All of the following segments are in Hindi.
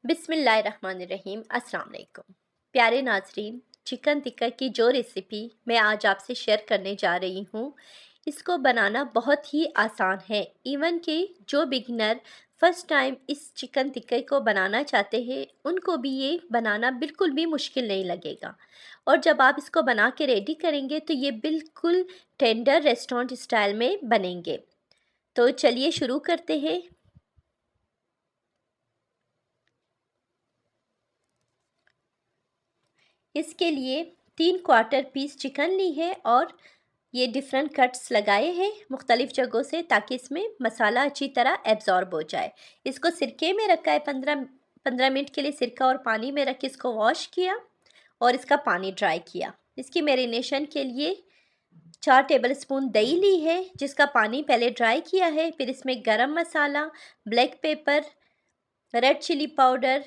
बिस्मिल्लाहिर्रहमानिर्रहीम। अस्सलाम वालेकुम। प्यारे नाजरीन, चिकन टिक्का की जो रेसिपी मैं आज आपसे शेयर करने जा रही हूँ, इसको बनाना बहुत ही आसान है। इवन कि जो बिगिनर फ़र्स्ट टाइम इस चिकन टिक्के को बनाना चाहते हैं, उनको भी ये बनाना बिल्कुल भी मुश्किल नहीं लगेगा। और जब आप इसको बना के रेडी करेंगे तो ये बिल्कुल टेंडर रेस्टोरेंट स्टाइल में बनेंगे। तो चलिए शुरू करते हैं। इसके लिए 3 क्वार्टर पीस चिकन ली है और ये डिफरेंट कट्स लगाए हैं मुख्तलिफ़ जगहों से, ताकि इसमें मसाला अच्छी तरह एब्ज़ॉर्ब हो जाए। इसको सिरके में रखा है, 15 मिनट के लिए सिरका और पानी में रख के इसको वॉश किया और इसका पानी ड्राई किया। इसकी मैरिनेशन के लिए 4 टेबलस्पून दही ली है, जिसका पानी पहले ड्राई किया है। फिर इसमें garam masala, black pepper, red chilli powder,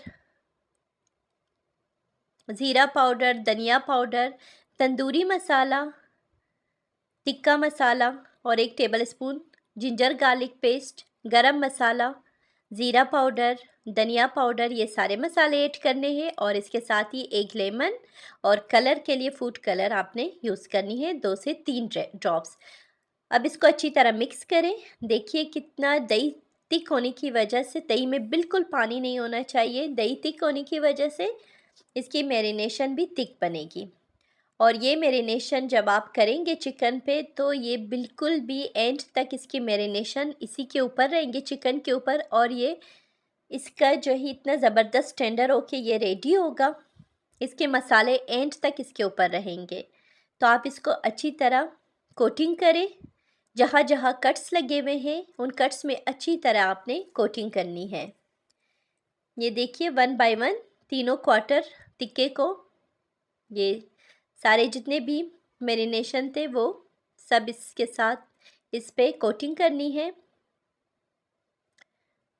ज़ीरा पाउडर, धनिया पाउडर, तंदूरी मसाला, टिक्का मसाला और 1 टेबलस्पून जिंजर गार्लिक पेस्ट, गरम मसाला, ज़ीरा पाउडर, धनिया पाउडर, ये सारे मसाले ऐड करने हैं। और इसके साथ ही 1 लेमन और कलर के लिए फूड कलर आपने यूज़ करनी है, 2 से 3 ड्रॉप्स। अब इसको अच्छी तरह मिक्स करें। देखिए कितना दही थिक होने की वजह से, दही में बिल्कुल पानी नहीं होना चाहिए। दही थिक होने की वजह से इसकी मैरिनेशन भी थिक बनेगी। और ये मैरिनेशन जब आप करेंगे चिकन पे, तो ये बिल्कुल भी एंड तक इसकी मैरिनेशन इसी के ऊपर रहेंगे, चिकन के ऊपर। और ये इसका जो है इतना ज़बरदस्त टेंडर होके ये रेडी होगा। इसके मसाले एंड तक इसके ऊपर रहेंगे। तो आप इसको अच्छी तरह कोटिंग करें। जहाँ जहाँ कट्स लगे हुए हैं, उन कट्स में अच्छी तरह आपने कोटिंग करनी है। ये देखिए 1 बाय 1 तीनों क्वार्टर टिक्के को, ये सारे जितने भी मैरिनेशन थे वो सब इसके साथ इस पे कोटिंग करनी है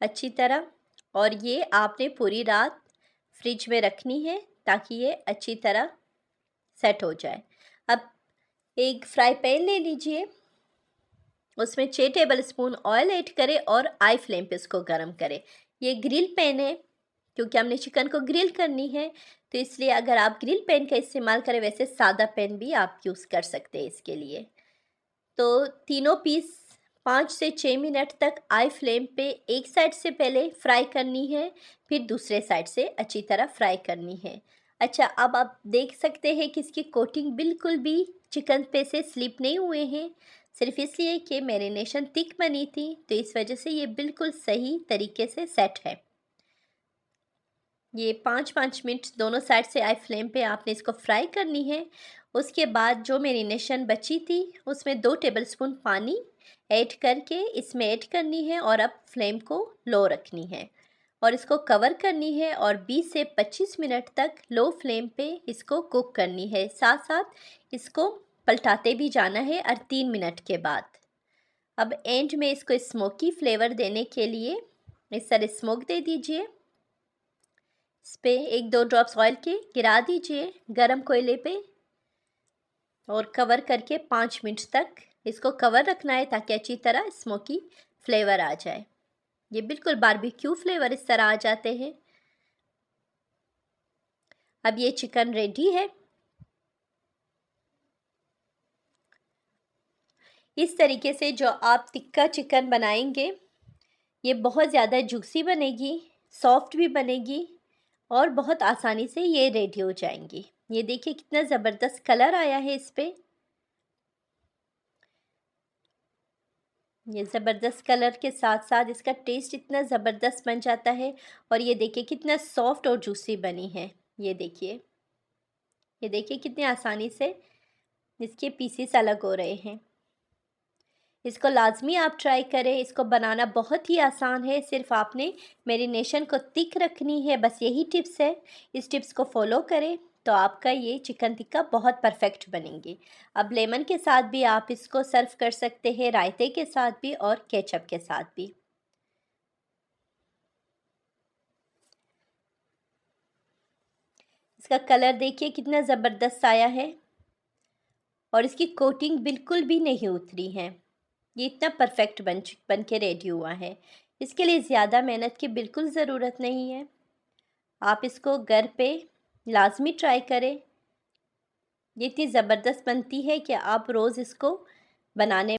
अच्छी तरह। और ये आपने पूरी रात फ्रिज में रखनी है, ताकि ये अच्छी तरह सेट हो जाए। अब एक फ्राई पैन ले लीजिए, उसमें 6 टेबलस्पून ऑयल ऐड करें और हाई फ्लेम पे उसको गर्म करें। ये ग्रिल पैन है, क्योंकि हमने चिकन को ग्रिल करनी है, तो इसलिए अगर आप ग्रिल पैन का इस्तेमाल करें, वैसे सादा पैन भी आप यूज़ कर सकते हैं इसके लिए। तो तीनों पीस 5 से 6 मिनट तक हाई फ्लेम पे एक साइड से पहले फ्राई करनी है, फिर दूसरे साइड से अच्छी तरह फ्राई करनी है। अच्छा, अब आप देख सकते हैं कि इसकी कोटिंग बिल्कुल भी चिकन पे से स्लिप नहीं हुए हैं, सिर्फ इसलिए कि मैरिनेशन थिक बनी थी, तो इस वजह से ये बिल्कुल सही तरीके से सेट है। ये 5-5 मिनट दोनों साइड से हाई फ्लेम पे आपने इसको फ्राई करनी है। उसके बाद जो मैरिनेशन बची थी, उसमें 2 टेबलस्पून पानी ऐड करके इसमें ऐड करनी है और अब फ्लेम को लो रखनी है और इसको कवर करनी है और 20 से 25 मिनट तक लो फ्लेम पे इसको कुक करनी है। साथ साथ इसको पलटाते भी जाना है हर 3 मिनट के बाद। अब एंड में इसको स्मोकी फ्लेवर देने के लिए इस तरह स्मोक दे दीजिए। इस पे 1-2 ड्रॉप्स ऑयल के गिरा दीजिए गरम कोयले पे और कवर करके 5 मिनट तक इसको कवर रखना है, ताकि अच्छी तरह स्मोकी फ्लेवर आ जाए। ये बिल्कुल बारबेक्यू फ्लेवर इस तरह आ जाते हैं। अब ये चिकन रेडी है। इस तरीके से जो आप टिक्का चिकन बनाएंगे, ये बहुत ज़्यादा जूसी बनेगी, सॉफ्ट भी बनेगी और बहुत आसानी से ये रेडी हो जाएंगी। ये देखिए कितना ज़बरदस्त कलर आया है इस पे। ये ज़बरदस्त कलर के साथ साथ इसका टेस्ट इतना ज़बरदस्त बन जाता है। और ये देखिए कितना सॉफ्ट और जूसी बनी है। ये देखिए कितनी आसानी से इसके पीसेस अलग हो रहे हैं। इसको लाजमी आप ट्राई करें। इसको बनाना बहुत ही आसान है, सिर्फ आपने मैरिनेशन को थिक रखनी है, बस यही टिप्स है। इस टिप्स को फॉलो करें तो आपका ये चिकन टिक्का बहुत परफेक्ट बनेंगी। अब लेमन के साथ भी आप इसको सर्व कर सकते हैं, रायते के साथ भी और केचप के साथ भी। इसका कलर देखिए कितना ज़बरदस्त आया है और इसकी कोटिंग बिल्कुल भी नहीं उतरी है। ये इतना परफेक्ट बन के रेडी हुआ है। इसके लिए ज़्यादा मेहनत की बिल्कुल ज़रूरत नहीं है। आप इसको घर पे लाज़मी ट्राई करें। ये इतनी ज़बरदस्त बनती है कि आप रोज़ इसको बनाने